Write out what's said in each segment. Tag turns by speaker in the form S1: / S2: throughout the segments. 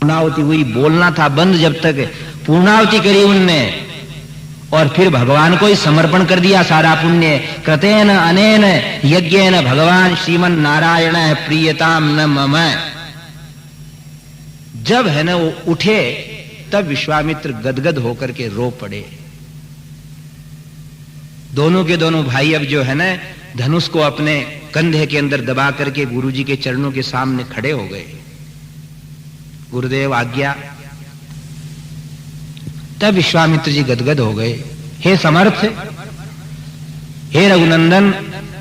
S1: पूर्णाहुति हुई, बोलना था बंद जब तक पूर्णाहुति करी उनने, और फिर भगवान को ही समर्पण कर दिया सारा पुण्य। कृतेन अनेन यज्ञेन भगवान श्रीमन नारायण प्रियताम न मम। जब है ना वो उठे तब विश्वामित्र गदगद होकर के रो पड़े। दोनों के दोनों भाई अब जो है ना धनुष को अपने कंधे के अंदर दबा करके गुरुजी के चरणों के सामने खड़े हो गए। गुरुदेव आज्ञा। तब विश्वामित्र जी गदगद हो गए। हे समर्थ, हे रघुनंदन,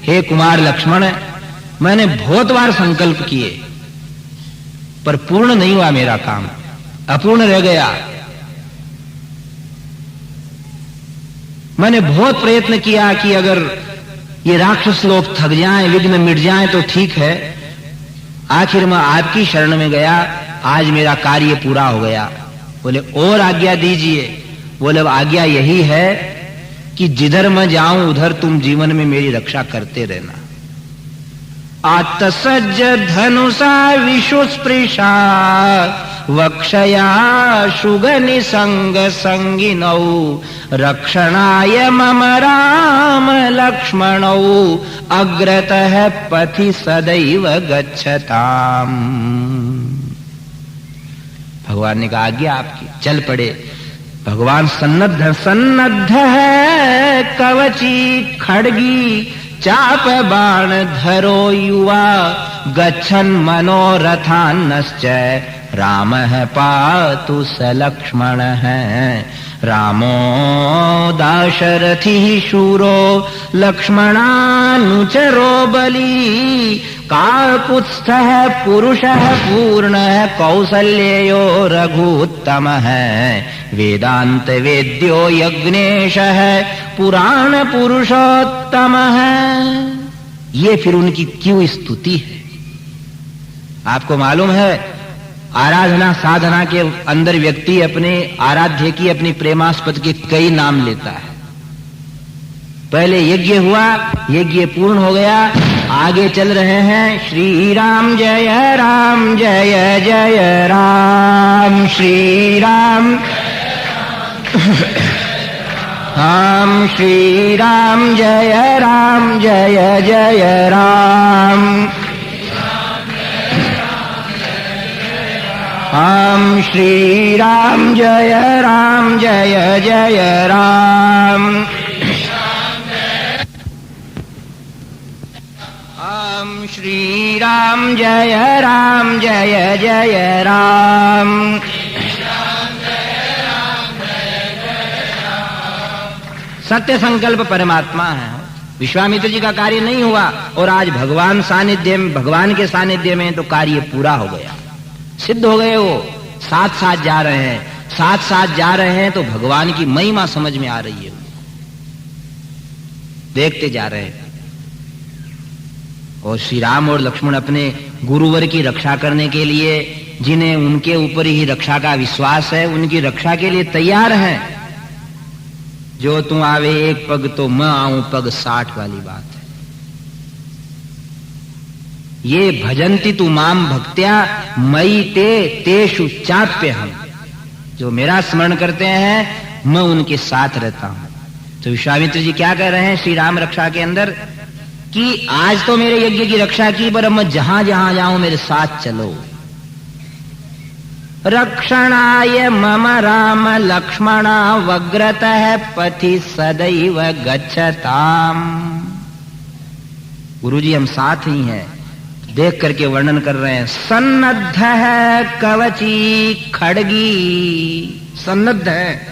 S1: हे कुमार लक्ष्मण, मैंने बहुत बार संकल्प किए पर पूर्ण नहीं हुआ, मेरा काम अपूर्ण रह गया। मैंने बहुत प्रयत्न किया कि अगर ये राक्षस लोग थक जाएं, विघ्न मिट जाएं तो ठीक है। आखिर मैं आपकी शरण में गया, आज मेरा कार्य पूरा हो गया। बोले और आज्ञा दीजिए। बोले आज्ञा यही है कि जिधर मैं जाऊं उधर तुम जीवन में मेरी रक्षा करते रहना। आत्सज्ज धनुषा विशुस्पृशा वक्षया शुगनि संग संगिनौ रक्षणाय मम राम लक्ष्मणौ अग्रतः पथि सदैव गच्छताम्। भगवान ने कहा आज्ञा आपकी। चल पड़े। भगवान सन्नद्ध है कवची खड़गी चाप बाण धरो युवा गच्छन मनोरथान्नश्च राम है पातु स लक्ष्मण है। रामो दाशरथि शूरो लक्ष्मणानुचरो बली काकुत्स्थः पुरुषः पूर्णः कौसल्यो रघुत्तम है। वेदांत वेद्यो यज्ञेशः पुराण पुरुषोत्तम है। ये फिर उनकी क्यों स्तुति है? आपको मालूम है आराधना साधना के अंदर व्यक्ति अपने आराध्य की अपनी प्रेमास्पद के कई नाम लेता है। पहले यज्ञ हुआ, यज्ञ पूर्ण हो गया, आगे चल रहे हैं श्री राम जय राम जय जय राम श्री राम राम श्री राम जय जय राम राम श्री राम जय जय राम राम श्री राम जय जय राम। सत्य संकल्प परमात्मा है। विश्वामित्र जी का कार्य नहीं हुआ और आज भगवान सानिध्य में, भगवान के सानिध्य में तो कार्य पूरा हो गया, सिद्ध हो गए। वो साथ साथ जा रहे हैं, साथ साथ जा रहे हैं तो भगवान की महिमा समझ में आ रही है, देखते जा रहे हैं। और श्री राम और लक्ष्मण अपने गुरुवर की रक्षा करने के लिए, जिन्हें उनके ऊपर ही रक्षा का विश्वास है, उनकी रक्षा के लिए तैयार हैं। जो तू आवे एक पग तो मैं आऊं पग 60 वाली बात है। ये भजंती तू माम भक्त्या मई ते तेषु चाप्य हम। जो मेरा स्मरण करते हैं मैं उनके साथ रहता हूं। तो विश्वामित्र जी क्या कह रहे हैं श्री राम रक्षा के अंदर कि आज तो मेरे यज्ञ की रक्षा की, पर मैं जहां जहां जाऊं मेरे साथ चलो। रक्षणाय मम राम लक्ष्मणा वग्रतः पथि सदैव गच्छताम। गुरुजी हम साथ ही हैं। देख करके वर्णन कर रहे हैं। सन्नद्ध है कवची खड़गी। सन्नद्ध है,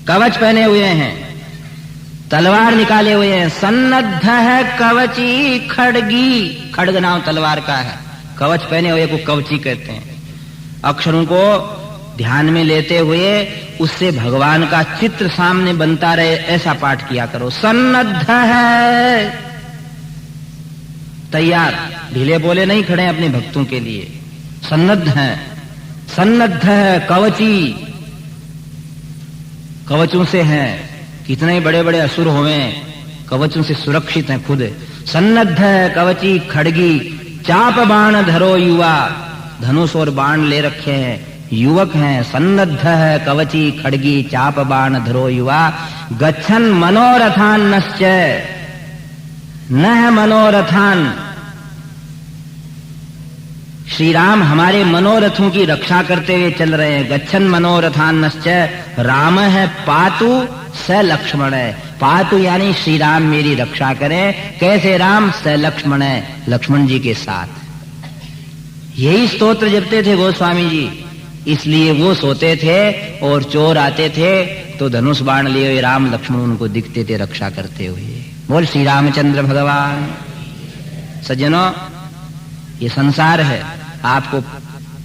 S1: कवच पहने हुए हैं, तलवार निकाले हुए हैं। सन्नद्ध है कवची खड़गी। खड़ग नाम तलवार का है। कवच पहने हुए को कवची कहते हैं। अक्षरों को ध्यान में लेते हुए उससे भगवान का चित्र सामने बनता रहे, ऐसा पाठ किया करो। सन्नद्ध है, तैयार, ढीले बोले नहीं खड़े अपने भक्तों के लिए। सन्नद्ध है, सन्नद्ध है कवची, कवचों से हैं। कितने बड़े बड़े असुर हुए कवचों से सुरक्षित हैं खुद। सन्नद्ध है कवची खड़गी चाप बाण धरो युवा। धनुष और बाण ले रखे हैं, युवक हैं, सन्नद्ध है कवची खड़गी चाप बाण धरो युवा, गच्छन मनोरथान नश्चय न मनोरथान। श्री राम हमारे मनोरथों की रक्षा करते हुए चल रहे हैं। गच्छन मनोरथान नश्चय, राम है पातु स लक्ष्मण है। पातु यानी श्री राम मेरी रक्षा करें। कैसे राम? स लक्ष्मण है, लक्ष्मण जी के साथ। यही स्तोत्र जपते थे गोस्वामी जी, इसलिए वो सोते थे और चोर आते थे तो धनुष बाण लिए हुए राम लक्ष्मण उनको दिखते थे रक्षा करते हुए। बोल श्री रामचंद्र भगवान। सज्जनों, ये संसार है, आपको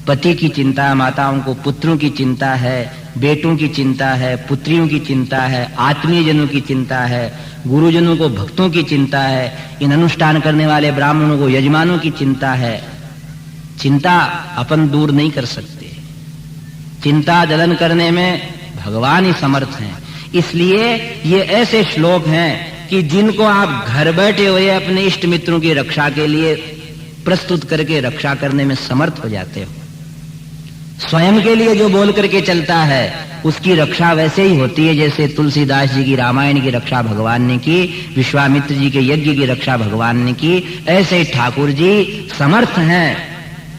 S1: पति की चिंता है, माताओं को पुत्रों की चिंता है, बेटों की चिंता है, पुत्रियों की चिंता है, आत्मीयजनों की चिंता है, गुरुजनों को भक्तों की चिंता है, इन अनुष्ठान करने वाले ब्राह्मणों को यजमानों की चिंता है। चिंता अपन दूर नहीं कर सकते, चिंता दलन करने में भगवान ही समर्थ हैं। इसलिए ये ऐसे श्लोक हैं कि जिनको आप घर बैठे हुए अपने इष्ट मित्रों की रक्षा के लिए प्रस्तुत करके रक्षा करने में समर्थ हो जाते हो। स्वयं के लिए जो बोल करके चलता है उसकी रक्षा वैसे ही होती है जैसे तुलसीदास जी की रामायण की रक्षा भगवान ने की, विश्वामित्र जी के यज्ञ की रक्षा भगवान ने की। ऐसे ठाकुर जी समर्थ हैं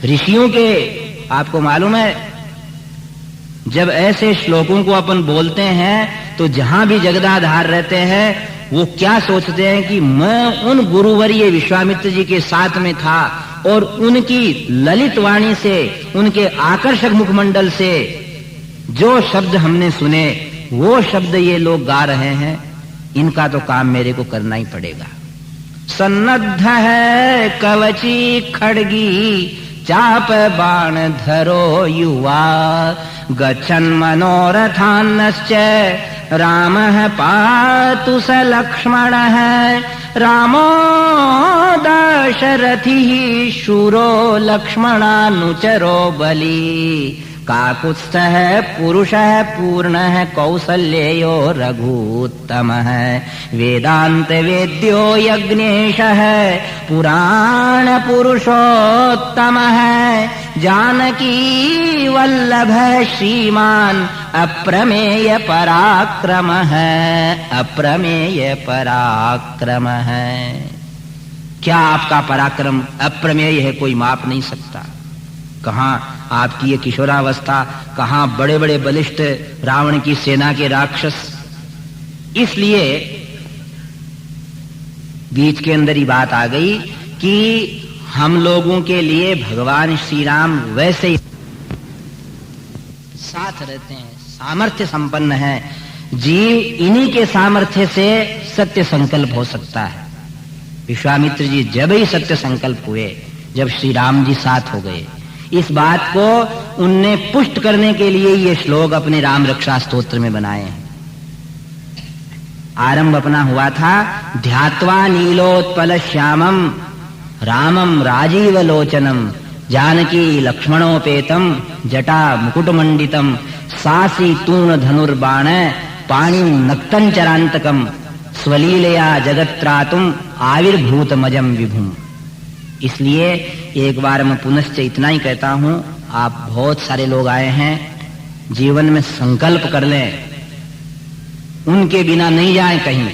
S1: ऋषियों के। आपको मालूम है, जब ऐसे श्लोकों को अपन बोलते हैं तो जहां भी जगदाधार रहते हैं वो क्या सोचते हैं कि मैं उन गुरुवर्य विश्वामित्र जी के साथ में था और उनकी ललित वाणी से, उनके आकर्षक मुखमंडल से जो शब्द हमने सुने वो शब्द ये लोग गा रहे हैं, इनका तो काम मेरे को करना ही पड़ेगा। सन्नद्ध है कवची खड़गी चाप बाण धरो युवा, गच्छन मनोरथान्नश्चय राम है पातु स लक्ष्मण है, रामो दशरथी शूरो लक्ष्मणानुचरो बली, काकुत्स्थ है पुरुष है पूर्ण है कौसल्यो रघुत्तम है, वेदांत वेद्यो यज्ञेश है पुराण पुरुषोत्तम है, जानकी वल्लभ श्रीमान अप्रमेय पराक्रम है, अप्रमेय पराक्रम है। क्या आपका पराक्रम अप्रमेय है, कोई माप नहीं सकता। कहां आपकी ये किशोरावस्था, कहां बड़े बड़े बलिष्ठ रावण की सेना के राक्षस। इसलिए बीच के अंदर ही बात आ गई कि हम लोगों के लिए भगवान श्री राम वैसे ही साथ रहते हैं, सामर्थ्य संपन्न है। जीव इन्हीं के सामर्थ्य से सत्य संकल्प हो सकता है। विश्वामित्र जी जब ही सत्य संकल्प हुए, जब श्री राम जी साथ हो गए। इस बात को उनने पुष्ट करने के लिए ये श्लोक अपने राम रक्षा स्तोत्र में बनाए हैं। आरंभ अपना हुआ था, ध्यात्वा नीलोत्पल श्यामम रामम राजीव लोचनम, जानकी लक्ष्मणोपेतम जटा मुकुटमंडितम, सासी तूर्ण धनुर्बाण पाणि नक्तंचरांतकम, स्वलीलया जगत्रातुम आविर्भूतमजम विभुम। इसलिए एक बार मैं पुनश्च इतना ही कहता हूं, आप बहुत सारे लोग आए हैं, जीवन में संकल्प कर लें, उनके बिना नहीं जाएं कहीं।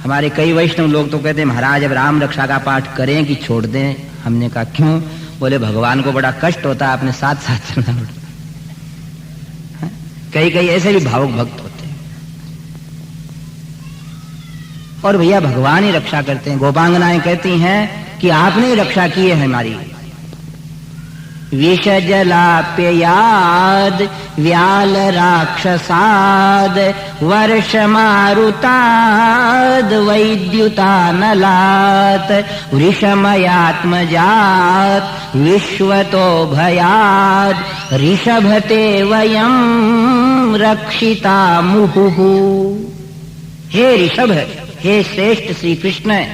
S1: हमारे कई वैष्णव लोग तो कहते हैं महाराज अब राम रक्षा का पाठ करें कि छोड़ दें। हमने कहा क्यों? बोले भगवान को बड़ा कष्ट होता है अपने साथ साथ चलना पड़ता है। कई कई ऐसे भी भावुक भक्त होते हैं। और भैया भगवान ही रक्षा करते हैं। गोपांगनाएं कहती हैं कि आपने ही रक्षा की है हमारी। विष जलाप्ययाद व्याल राक्षसाद वर्ष मारुताद वैद्युतानलात वृषमयात्मजात विश्वतो भयाद ऋषभते वयं रक्षिता मुहुः। हे ऋषभ, हे श्रेष्ठ श्री कृष्ण,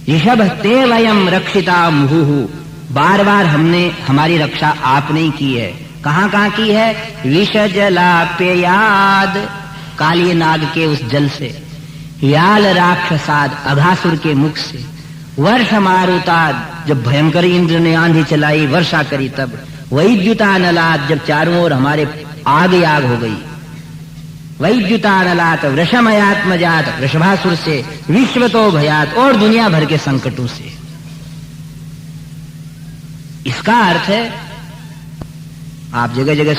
S1: ऋषभ ते वयं रक्षिता मुहुः। बार बार हमने हमारी रक्षा आपने ही की है। कहां कहां की है? विष जलाप्ययाद, कालिये नाग के उस जल से, व्याल राक्षसाद, अघासुर के मुख से, वर्ष मारुता, जब भयंकर इंद्र ने आंधी चलाई, वर्षा करी, तब वैद्युतानलात, जब चारों ओर हमारे आग ही आग हो गई, वैद्युतानलात वृषमयात्मजात, वृषभासुर से, विश्वतो भयात, और दुनिया भर के संकटों से। इसका अर्थ है, आप जगह जगह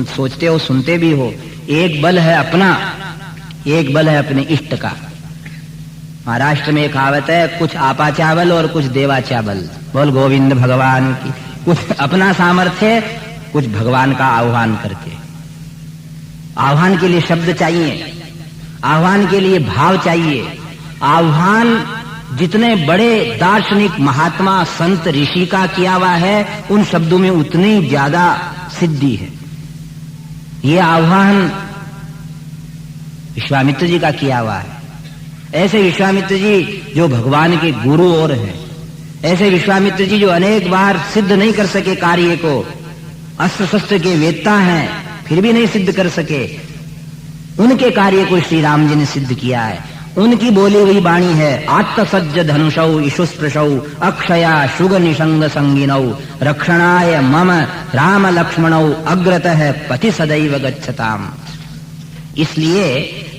S1: सोचते हो, सुनते भी हो, एक बल है अपना, एक बल है अपने इष्ट का। महाराष्ट्र में एक कहावत है, कुछ आपा चावल और कुछ देवा चावल। बोल गोविंद भगवान की। कुछ अपना सामर्थ्य, कुछ भगवान का आह्वान करके। आह्वान के लिए शब्द चाहिए, आह्वान के लिए भाव चाहिए। आह्वान जितने बड़े दार्शनिक महात्मा संत ऋषि का किया हुआ है, उन शब्दों में उतनी ज्यादा सिद्धि है। ये आह्वान विश्वामित्र जी का किया हुआ है। ऐसे विश्वामित्र जी जो भगवान के गुरु और हैं, ऐसे विश्वामित्र जी जो अनेक बार सिद्ध नहीं कर सके कार्य को, अस्त्र शस्त्र के वेत्ता हैं, फिर भी नहीं सिद्ध कर सके, उनके कार्य को श्री राम जी ने सिद्ध किया है। उनकी बोली हुई वाणी है, आत्मसज्ज धनुषौ इशुस्पृशौ अक्षया शुग निषंग संगिनौ रक्षणाय मम राम लक्ष्मणौ अग्रतः पति सदैव गच्छताम। इसलिए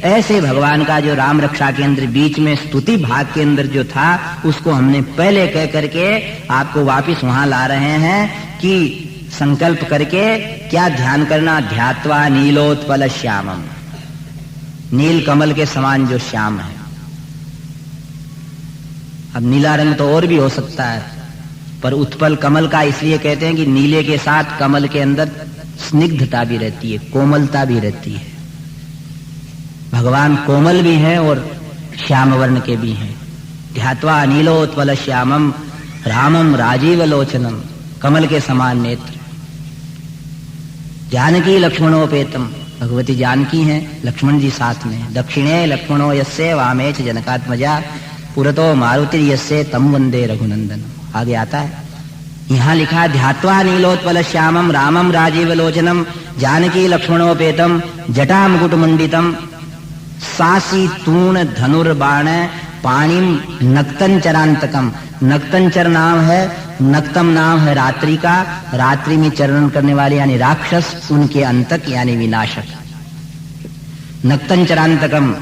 S1: ऐसे भगवान का जो राम रक्षा के अंदर बीच में स्तुति भाग के अंदर जो था, उसको हमने पहले कह करके आपको वापिस वहां ला रहे हैं कि संकल्प करके क्या ध्यान करना, ध्यात्वा नीलोत्पल श्यामम, नील कमल के समान जो श्याम है। अब नीला रंग तो और भी हो सकता है, पर उत्पल कमल का इसलिए कहते हैं कि नीले के साथ कमल के अंदर स्निग्धता भी रहती है, कोमलता भी रहती है। भगवान कोमल भी हैं और श्याम वर्ण के भी हैं। ध्यात्वा नीलोत्पल श्यामम रामम राजीव लोचनम, कमल के समान नेत्र। जानकी लक्ष्मणोपेतम, भगवती जानकी हैं, लक्ष्मण जी साथ में। दक्षिणे लक्ष्मणो यस्से वामे च जनकात्मजा पुरतो मारुति यस्से तम वंदे रघुनंदन। आगे आता है, यहां लिखा ध्यात्वा नीलोत्पल श्यामम रामम राजीव लोचनम जानकी लक्ष्मणोपेतम जटा मुकुट मंडितम सासी तूण धनुर्बाण पाणिम नक्तंचरांतकम। नक्तंचर नाम है, नक्तम नाम है रात्रि का, रात्रि में चरण करने वाले यानी राक्षस, उनके अंतक यानी विनाशक। नक्तंचरांतकम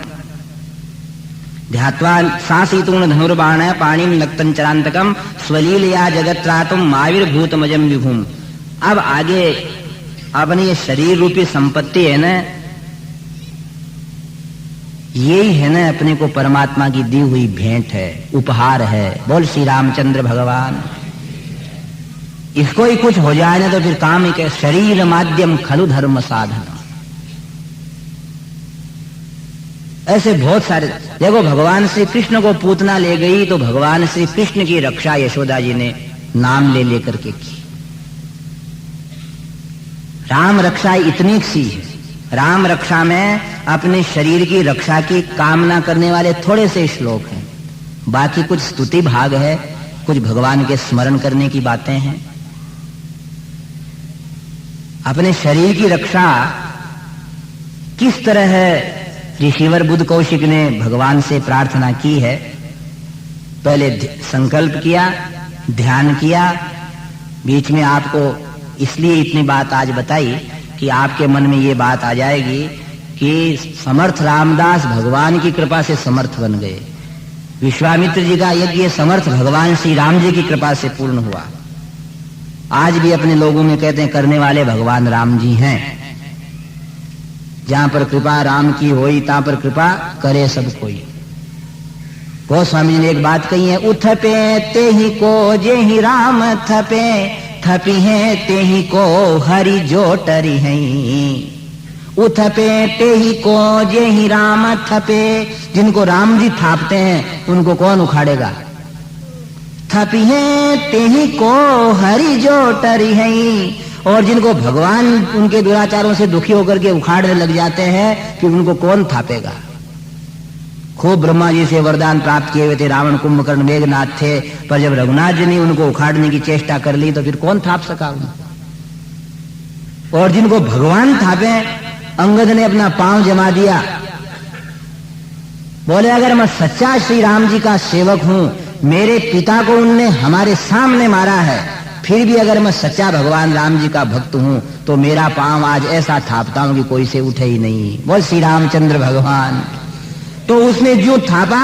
S1: ध्यात्वा सासीतूण धनुर्बाण पाणिम नक्तंचरांतकम स्वलीलया जगत्रातुम माविर्भूतमजम विभूम। अब आगे अपनी ये शरीर रूपी संपत्ति है ना, यही है ना अपने को परमात्मा की दी हुई भेंट है, उपहार है। बोल श्री रामचंद्र भगवान। इसको ही कुछ हो जाए ना तो फिर काम ही क्या, शरीर माध्यम खलु धर्म साधन। ऐसे बहुत सारे, देखो भगवान श्री कृष्ण को पूतना ले गई तो भगवान श्री कृष्ण की रक्षा यशोदा जी ने नाम ले लेकर के की। राम रक्षा इतनी सी है, राम रक्षा में अपने शरीर की रक्षा की कामना करने वाले थोड़े से श्लोक हैं, बाकी कुछ स्तुति भाग है, कुछ भगवान के स्मरण करने की बातें हैं। अपने शरीर की रक्षा किस तरह है, ऋषिवर बुद्ध कौशिक ने भगवान से प्रार्थना की है। पहले संकल्प किया, ध्यान किया, बीच में आपको इसलिए इतनी बात आज बताई कि आपके मन में ये बात आ जाएगी कि समर्थ रामदास भगवान की कृपा से समर्थ बन गए। विश्वामित्र जी का यज्ञ समर्थ भगवान श्री राम जी की कृपा से पूर्ण हुआ। आज भी अपने लोगों में कहते हैं करने वाले भगवान राम जी हैं। जहां पर कृपा राम की होई तहां पर कृपा करे सब कोई। गोस्वामी जी ने एक बात कही है, उथपे ते ही को जे ही राम थपे, थपी है ते ही को हरि जोटरी है। उथपे ते ही को जे ही राम थपे, जिनको राम जी थापते हैं उनको कौन उखाड़ेगा। थपी है ते ही को हरि जोटरी है, और जिनको भगवान उनके दुराचारों से दुखी होकर के उखाड़ने लग जाते हैं फिर उनको कौन थापेगा। खूब ब्रह्मा जी से वरदान प्राप्त किए हुए थे, रावण कुंभकर्ण मेघनाथ थे, पर जब रघुनाथ जी ने उनको उखाड़ने की चेष्टा कर ली तो फिर कौन थाप सका उनको। और जिनको भगवान थापे, अंगद ने अपना पांव जमा दिया, बोले अगर मैं सच्चा श्री राम जी का सेवक हूं मेरे पिता को उनने हमारे सामने मारा है, फिर भी अगर मैं सच्चा भगवान राम जी का भक्त हूं तो मेरा पांव आज ऐसा थापता हूं कि कोई से उठे ही नहीं। बोल श्री रामचंद्र भगवान। तो उसने जो थापा,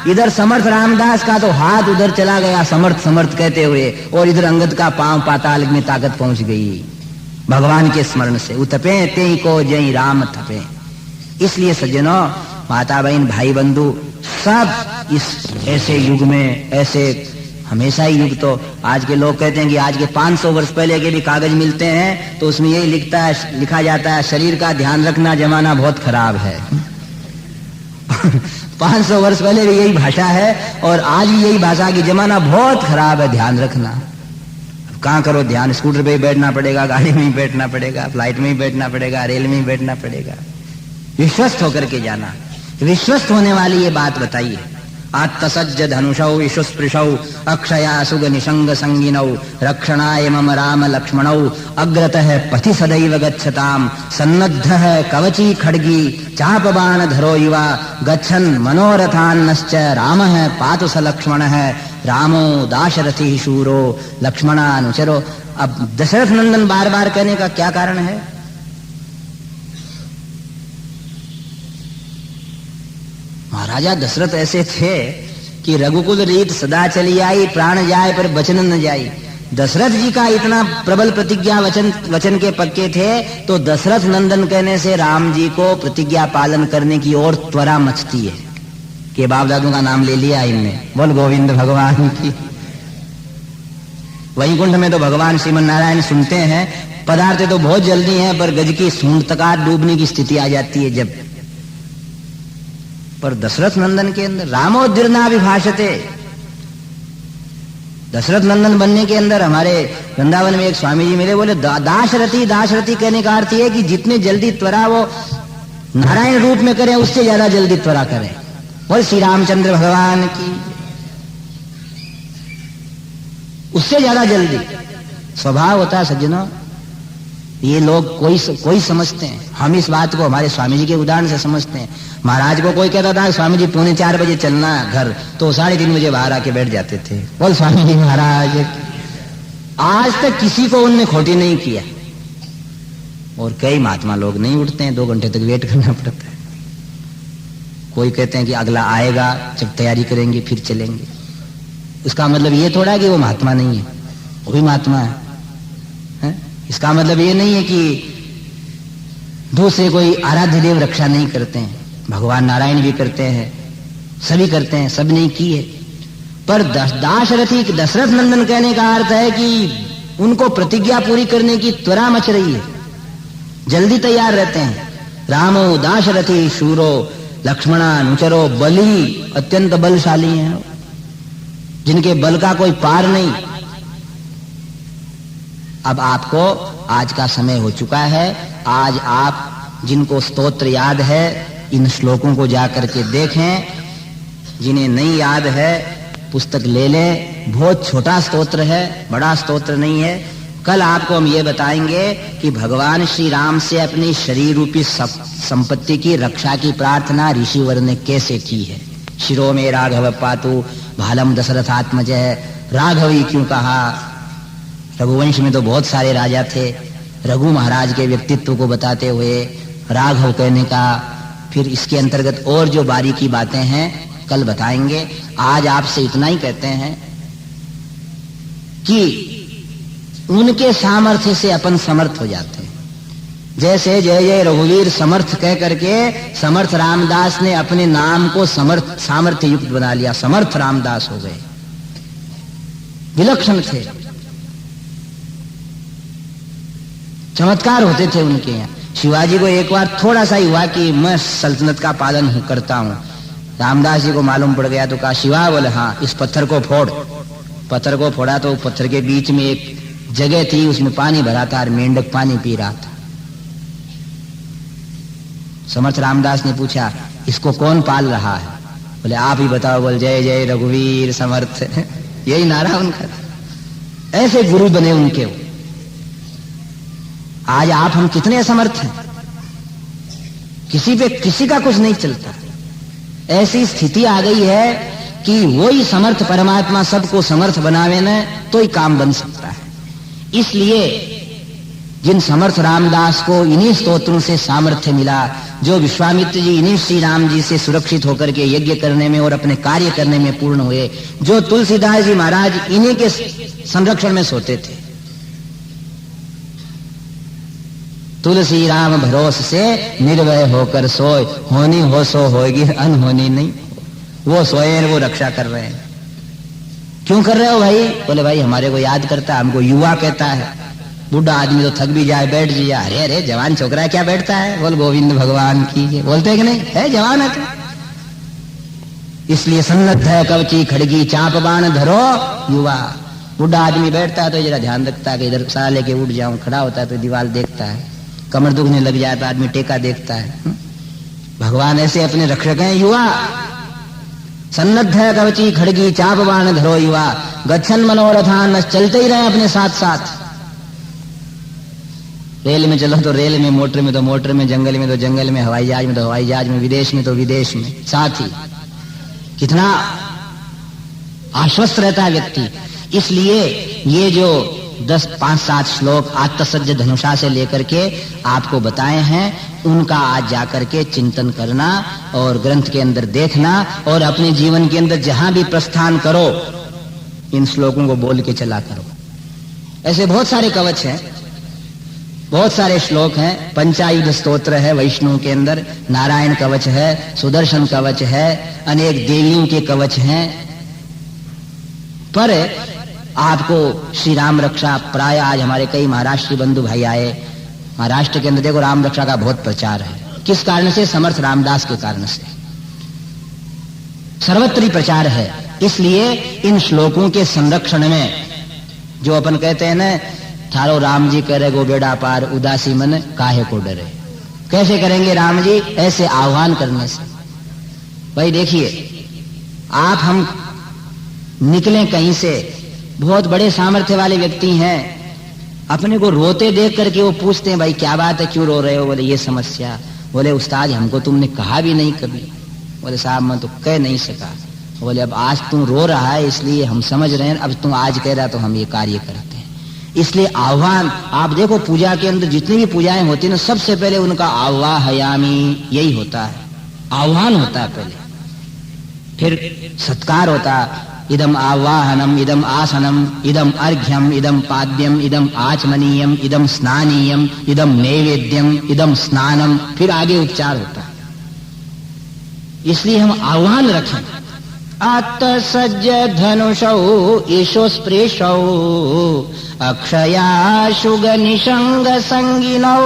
S1: इधर समर्थ रामदास का तो हाथ उधर चला गया समर्थ समर्थ कहते हुए, और इधर अंगद का पांव पाताल में ताकत पहुंच गई भगवान के स्मरण से। उतपे ते को जय राम थपे। इसलिए सज्जनों, माता बहन भाई बंधु सब इस ऐसे युग में, ऐसे हमेशा ही युग, तो आज के लोग कहते हैं कि आज के 500 वर्ष पहले के भी कागज मिलते हैं तो उसमें यही लिखा जाता है शरीर का ध्यान रखना, जमाना बहुत खराब है। 500 वर्ष पहले भी यही भाषा है और आज भी यही भाषा की जमाना बहुत खराब है, ध्यान रखना। अब कहाँ करो ध्यान, स्कूटर पे ही बैठना पड़ेगा, गाड़ी में ही बैठना पड़ेगा, फ्लाइट में ही बैठना पड़ेगा, रेल में ही बैठना पड़ेगा। विश्वस्त होकर के जाना। विश्वस्त होने वाली ये बात बताइए। आत्मसज्ज धनुषौ विश्वस्पृशौ अक्षया सुग निशंग संगिनौ रक्षणाय मम राम लक्ष्मणौ अग्रतः पथि सदैव गच्छताम सन्नद्धः कवची खड्गी चापबाण धरो युवा गच्छन् मनोरथान्नश्च रामः पातु स लक्ष्मणः रामो दाशरथि शूरो लक्ष्मणानुचरो। अब दशरथ नंदन बार बार कहने का क्या कारण है? महाराजा दशरथ ऐसे थे कि रघुकुल रीत सदा चली आई, प्राण जाए पर वचन न जाई। दशरथ जी का इतना प्रबल प्रतिज्ञा वचन के पक्के थे, तो दशरथ नंदन कहने से राम जी को प्रतिज्ञा पालन करने की और त्वरा मचती है कि बाप दादू का नाम ले लिया इनने। बोल गोविंद भगवान की। वैकुंठ में तो भगवान श्रीमन नारायण सुनते हैं, पदार्थ तो बहुत जल्दी हैं, पर गज की सूंड तक डूबने की स्थिति आ जाती है जब। पर दशरथ नंदन के अंदर रामोद्दीर्णा विभाषते। दशरथ नंदन बनने के अंदर हमारे वृंदावन में एक स्वामी जी मिले, बोले दाशरथी। दाशरथी कहने का अर्थ है कि जितने जल्दी त्वरा वो नारायण रूप में करें उससे ज्यादा जल्दी त्वरा करें। बोल श्री रामचंद्र भगवान की। उससे ज्यादा जल्दी स्वभाव होता है सज्जनों। ये लोग कोई समझते हैं, हम इस बात को हमारे स्वामी जी के उदाहरण से समझते हैं। महाराज को कोई कहता था स्वामी जी 3:45 बजे चलना घर, तो 3:30 बजे बाहर आके बैठ जाते थे। बोल स्वामी जी महाराज। आज तक किसी को उनने खोटी नहीं किया। और कई महात्मा लोग नहीं उठते हैं, 2 घंटे तक वेट करना पड़ता है। कोई कहते हैं कि अगला आएगा जब तैयारी करेंगे फिर चलेंगे। उसका मतलब ये थोड़ा कि वो महात्मा नहीं है, वो भी महात्मा है। इसका मतलब ये नहीं है कि दूसरे कोई आराध्य देव रक्षा नहीं करते हैं। भगवान नारायण भी करते हैं, सभी करते हैं, सब नहीं की है। पर दाशरथी दशरथ नंदन कहने का अर्थ है कि उनको प्रतिज्ञा पूरी करने की त्वरा मच रही है, जल्दी तैयार रहते हैं। रामो दाशरथी शूरो लक्ष्मणानुचरो। बली अत्यंत बलशाली हैं, जिनके बल का कोई पार नहीं। अब आपको आज का समय हो चुका है। आज आप जिनको स्तोत्र याद है इन श्लोकों को जाकर के देखें, जिन्हें नहीं याद है पुस्तक ले लें। बहुत छोटा स्तोत्र है, बड़ा स्तोत्र नहीं है। कल आपको हम ये बताएंगे कि भगवान श्री राम से अपनी शरीर रूपी संपत्ति की रक्षा की प्रार्थना ऋषिवर ने कैसे की है। शिरो में राघव पातु भालम दशरथात्मज। राघव ही क्यों कहा? रघुवंश में तो बहुत सारे राजा थे। रघु महाराज के व्यक्तित्व को बताते हुए राघव कहने का, फिर इसके अंतर्गत और जो बारीकी बातें हैं कल बताएंगे। आज आपसे इतना ही कहते हैं कि उनके सामर्थ्य से अपन समर्थ हो जाते हैं। जैसे जय जय रघुवीर समर्थ कह करके समर्थ रामदास ने अपने नाम को सामर्थ्य युक्त बना लिया, समर्थ रामदास हो गए। विलक्षण थे, चमत्कार होते थे उनके यहाँ। शिवाजी को एक बार थोड़ा सा ही हुआ कि मैं सल्तनत का पालन करता हूं। रामदास जी को मालूम पड़ गया तो कहा शिवा। बोले हाँ, इस पत्थर को फोड़। पत्थर को फोड़ा तो पत्थर के बीच में एक जगह थी, उसमें पानी भरा था और मेंढक पानी पी रहा था। समर्थ रामदास ने पूछा इसको कौन पाल रहा है? बोले आप ही बताओ। बोल जय जय रघुवीर समर्थ। यही नारा उनका था। ऐसे गुरु बने उनके। आज आप हम कितने असमर्थ हैं, किसी पे किसी का कुछ नहीं चलता। ऐसी स्थिति आ गई है
S2: कि वही समर्थ परमात्मा सबको समर्थ बनावे न तो ही काम बन सकता है। इसलिए जिन समर्थ रामदास को इन्हीं स्तोत्रों से सामर्थ्य मिला, जो विश्वामित्र जी इन्हीं श्री राम जी से सुरक्षित होकर के यज्ञ करने में और अपने कार्य करने में पूर्ण हुए, जो तुलसीदास जी महाराज इन्हीं के संरक्षण में सोते थे। तुलसी राम भरोस से निर्भय होकर सोए, होनी हो सो होगी, अनहोनी नहीं। वो सोए, वो रक्षा कर रहे हैं। क्यों कर रहे हो भाई? बोले भाई हमारे को याद करता है, हमको युवा कहता है। बूढ़ा आदमी तो थक भी जाए, बैठ भी जाए, अरे अरे जवान छोकरा क्या बैठता है, बोल गोविंद भगवान की, बोलते कि नहीं है जवान है। इसलिए सन्नद्ध है कवची खड़गी चाप बाण धरो युवा। बूढ़ा आदमी बैठता है तो जरा ध्यान रखता है कि इधर साला लेके उठ जाऊं, खड़ा होता है तो दीवार देखता है, कमर दुखने लग जाए तो आदमी टेका देखता है। भगवान ऐसे अपने रक्षक हैं युवा। सन्नद्ध है कवची खड़गी चाप बाण धरो युवा, गच्छन मनोरथान, चलते ही रहे अपने साथ साथ। रेल में चलो तो रेल में, मोटर में तो मोटर में, जंगल में तो जंगल में, हवाई जहाज में तो हवाई जहाज में, विदेश में तो विदेश में, साथ ही कितना आश्वस्त रहता है व्यक्ति। इसलिए ये जो 5-7 श्लोक आत्मसज्ज धनुषा से लेकर के आपको बताए हैं, उनका आज जाकर के चिंतन करना और ग्रंथ के अंदर देखना और अपने जीवन के अंदर जहां भी प्रस्थान करो इन श्लोकों को बोल के चला करो। ऐसे बहुत सारे कवच हैं, बहुत सारे श्लोक हैं। पंचायुध स्तोत्र है वैष्णव के अंदर, नारायण कवच है, सुदर्शन कवच है, अनेक देवियों के कवच हैं। पर आपको श्री राम रक्षा, प्राय आज हमारे कई महाराष्ट्री बंधु भाई आए, महाराष्ट्र के अंदर देखो राम रक्षा का बहुत प्रचार है। किस कारण से? समर्थ रामदास के कारण से सर्वत्र प्रचार है। इसलिए इन श्लोकों के संरक्षण में जो अपन कहते हैं ना, थारो राम जी करे गो बेड़ा पार, उदासी मन काहे को डरे। कैसे करेंगे राम जी? ऐसे आह्वान करने से। भाई देखिए, आप हम निकलें कहीं से, बहुत बड़े सामर्थ्य वाले व्यक्ति हैं, अपने को रोते देख करके वो पूछते हैं भाई क्या बात है, क्यों रो रहे हो? बोले ये समस्या। बोले उस्ताद हमको तुमने कहा भी नहीं कभी। बोले साहब मैं तो कह नहीं सका। बोले अब आज तुम रो रहा है इसलिए हम समझ रहे हैं, अब तुम आज कह रहा तो हम ये कार्य करते हैं। इसलिए आह्वान, आप देखो पूजा के अंदर जितनी भी पूजाएं होती है ना, सबसे पहले उनका आह्वाहयामी यही होता है, आह्वान होता है पहले, फिर सत्कार होता है। इदम आवाहनम, इदम आसनम, इदम अर्घ्यम, इदम पाद्यम, इदम आचमनीयम, इदम स्नानीयम, इदम नैवेद्यम, इदम स्नानम, फिर आगे उपचार होता है। इसलिए हम आह्वान रखें। आत्मसज्ज धनुषौ ईशो स्पृशौ, अक्षयाशुग निषंग संगिनौ,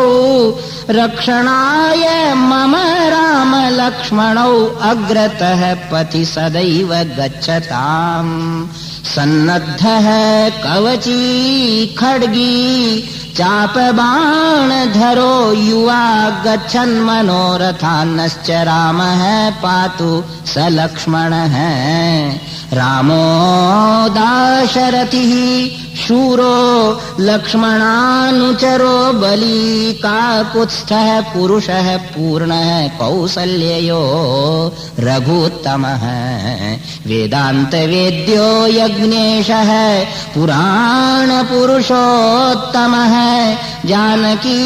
S2: रक्षणाय मम राम लक्ष्मणौ, अग्रतः पथि सदैव गच्छताम्। सन्नद्धः कवची खड्गी चाप बाण धरो युवा, गच्छन् मनोरथान्श्च रामः पातु स लक्ष्मणः। रामो दाशरथिः शूरो लक्ष्मणानुचरो बली, काकुत्स्थः पुरुषः पूर्णः कौसल्ययो रघुत्तमः। वेदांत वेद्यो यज्ञेशः पुराण पुरुषोत्तमः, जानकी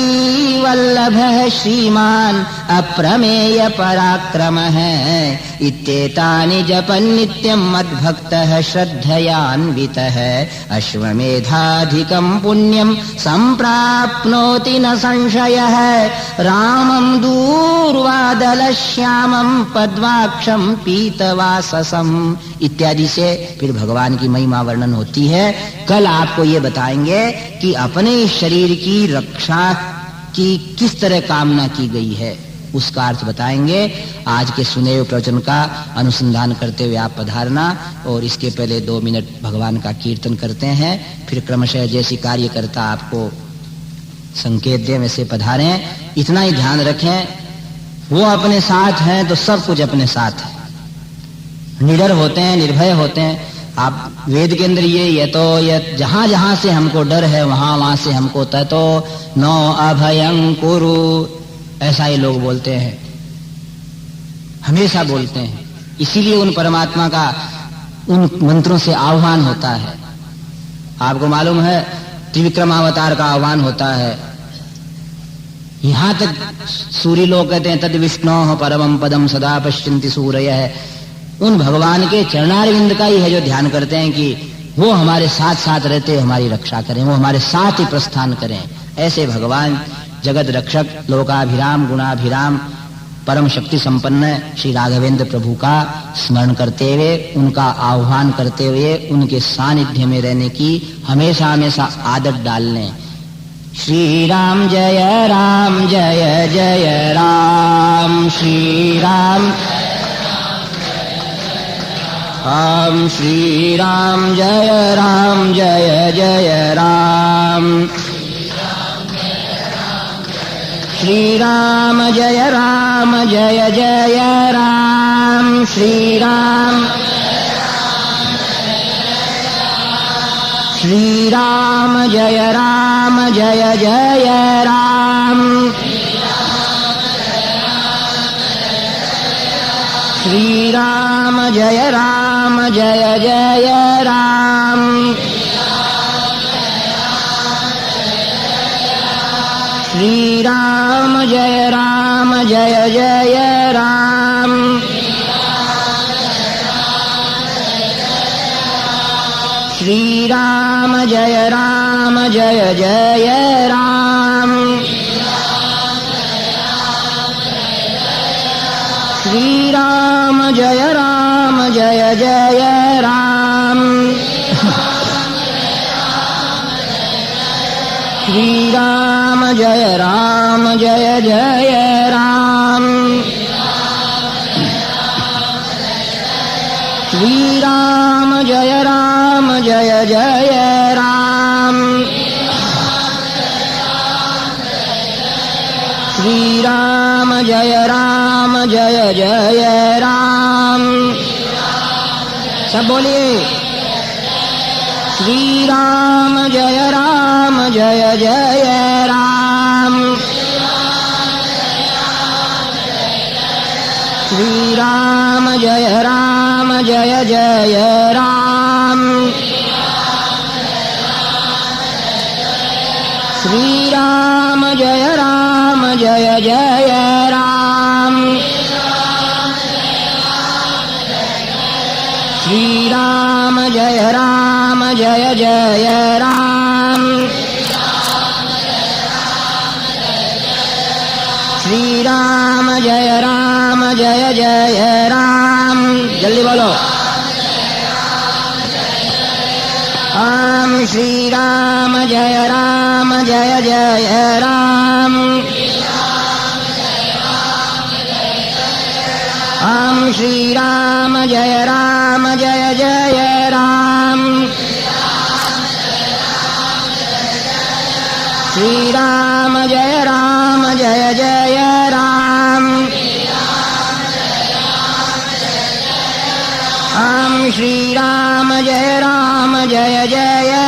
S2: वल्लभः श्रीमान् अप्रमेय पराक्रमः। इत्येतानि जपन् नित्यं मद्भक्तः श्रद्धयान्वितः, अश्वमेधाधिकं पुण्यं सम्प्राप्नोति न संशयः। रामं दूर्वादलश्यामं पद्माक्षं पीतवाससं, इत्यादि से फिर भगवान की महिमा वर्णन होती है। कल आपको ये बताएंगे कि अपने शरीर की रक्षा की किस तरह कामना की गई है, उसका अर्थ बताएंगे। आज के सुने हुए प्रवचन का अनुसंधान करते हुए आप पधारना, और इसके पहले 2 मिनट भगवान का कीर्तन करते हैं, फिर क्रमशः जैसी कार्यकर्ता आपको संकेत दे वैसे पधारें। इतना ही ध्यान रखें, वो अपने साथ हैं तो सब कुछ अपने साथ है। निडर होते हैं, निर्भय होते हैं। आप वेद के अंदर ये तो जहां जहां से हमको डर है वहां वहां से हमको ततो नो अभयं कुरु, ऐसा ही लोग बोलते हैं, हमेशा बोलते हैं। इसीलिए उन परमात्मा का उन मंत्रों से आह्वान होता है। आपको मालूम है त्रिविक्रमावतार का आह्वान होता है। यहां तक सूर्य लोग कहते हैं तद विष्णु परमं पदम सदा पश्यन्ति सूरयः। उन भगवान के चरणारविंद का ही है जो ध्यान करते हैं कि वो हमारे साथ साथ रहते, हमारी रक्षा करें, वो हमारे साथ ही प्रस्थान करें। ऐसे भगवान जगत रक्षक, लोकाभिराम, गुणाभिराम, परम शक्ति संपन्न श्री राघवेंद्र प्रभु का स्मरण करते हुए, उनका आह्वान करते हुए, उनके सानिध्य में रहने की हमेशा हमेशा आदत डाल लें। श्री राम जय राम जय जय राम, श्री राम राम, श्री राम जय जय राम, श्री राम जय जय राम, श्री राम, श्री राम जय जय राम, श्री राम जय जय राम, श्री राम जय जय राम, श्री राम जय जय राम, श्री राम जय जय राम, श्री राम जय जय राम, श्री राम जय जय राम, श्री राम जय जय राम, सब बोलिए श्री राम जय जय राम, श्री राम जय जय राम, श्री राम जय जय राम, श्री राम जय जय राम, श्री राम जय जय राम, जल्दी बोलो राम, श्री राम जय जय राम, राम श्री राम जय जय राम, श्री राम जय जय राम, राम श्री राम जय जय